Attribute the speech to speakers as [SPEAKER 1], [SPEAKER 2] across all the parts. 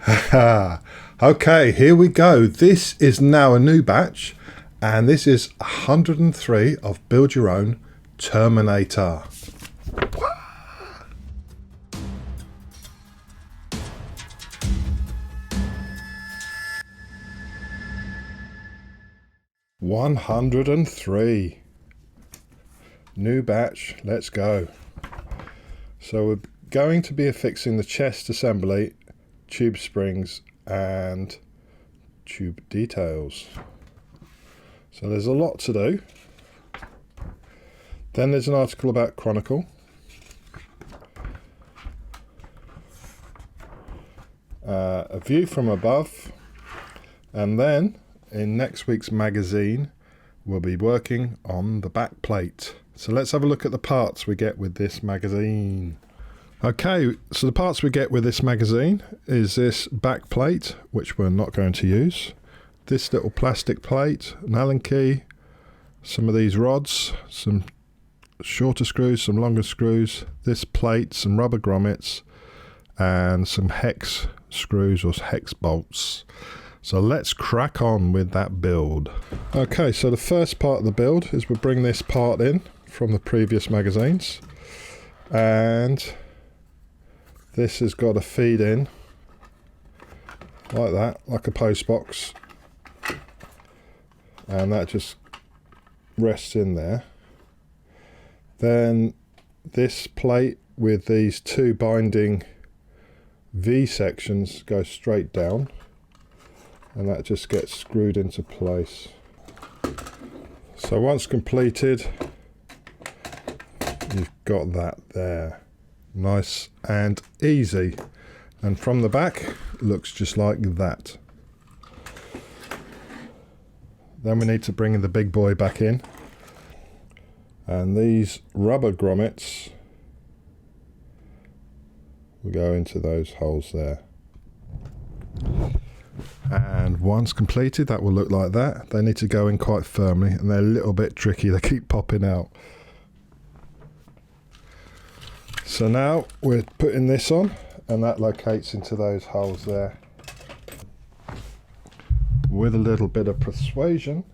[SPEAKER 1] Okay, here we go. This is now a new batch, and this is 103 of Build Your Own Terminator. Wah! 103. New batch, let's go. So we're going to be affixing the chest assembly, tube springs and tube details. So there's a lot to do. Then there's an article about Chronicle. A view from above. And then in next week's magazine we'll be working on the back plate. So let's have a look at the parts we get with this magazine. Okay, so the parts we get with this magazine is this back plate, which we're not going to use. This little plastic plate, an Allen key, some of these rods, some shorter screws, some longer screws, this plate, some rubber grommets, and some hex screws or hex bolts. So let's crack on with that build. Okay, so the first part of the build is we'll bring this part in from the previous magazines, and this has got a feed in like that, like a post box, and that just rests in there. Then this plate with these two binding V sections goes straight down, and that just gets screwed into place. So once completed, you've got that there. Nice and easy. And from the back, it looks just like that. Then we need to bring the big boy back in. And these rubber grommets will go into those holes there. And once completed, that will look like that. They need to go in quite firmly, and they're a little bit tricky. They keep popping out. So now we're putting this on, and that locates into those holes there. With a little bit of persuasion,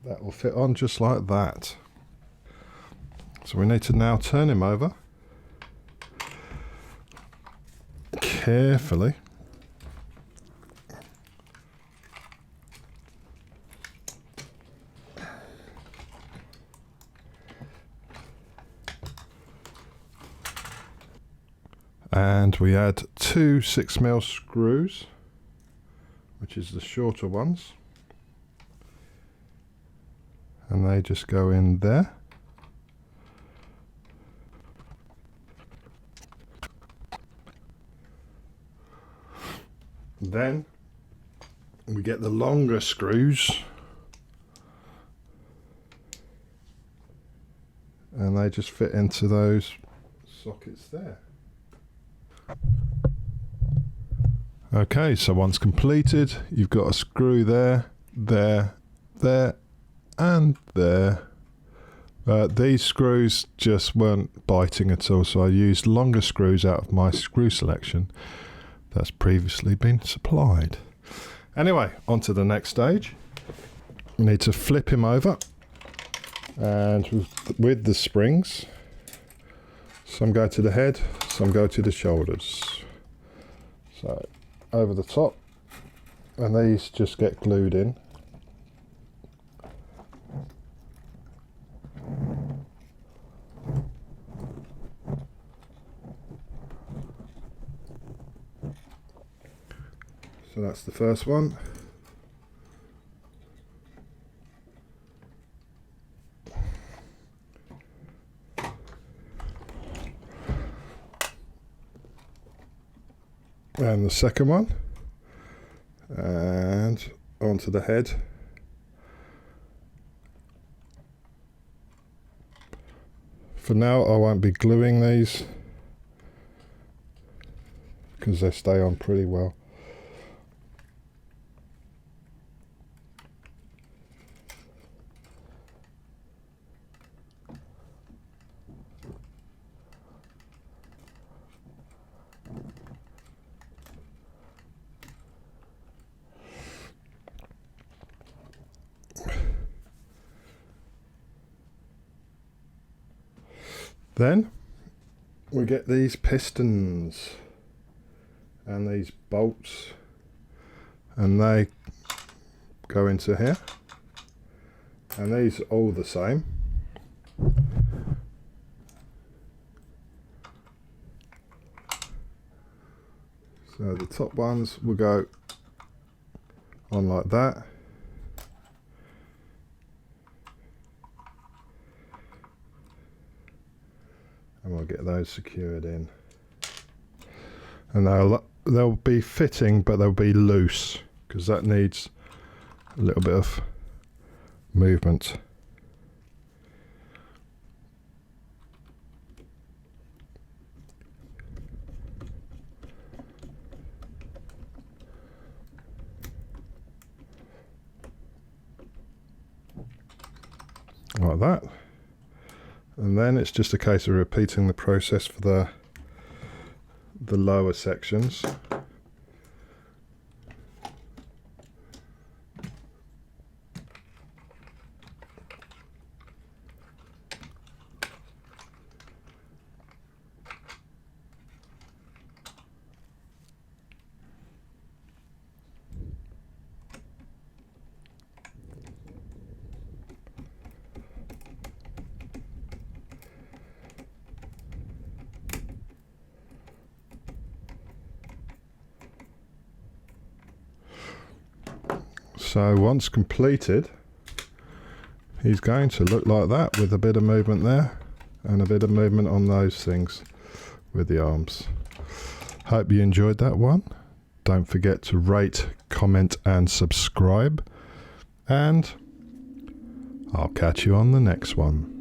[SPEAKER 1] that will fit on just like that. So we need to now turn him over carefully. And we add two 6mm screws, which is the shorter ones, and they just go in there. Then we get the longer screws, and they just fit into those sockets there. Okay, so once completed, you've got a screw there, there, there, and there. These screws just weren't biting at all, so I used longer screws out of my screw selection that's previously been supplied. Anyway, on to the next stage. We need to flip him over, and with the springs, some go to the head, some go to the shoulders. So over the top, and these just get glued in. So that's the first one. And the second one, and onto the head. For now I won't be gluing these because they stay on pretty well. Then we get these pistons and these bolts, and they go into here, and these are all the same. So the top ones will go on like that, and we'll get those secured in, and they'll be fitting, but they'll be loose because that needs a little bit of movement. Like that, and then it's just a case of repeating the process for the lower sections. So once completed, he's going to look like that, with a bit of movement there and a bit of movement on those things with the arms. Hope you enjoyed that one. Don't forget to rate, comment and subscribe, and I'll catch you on the next one.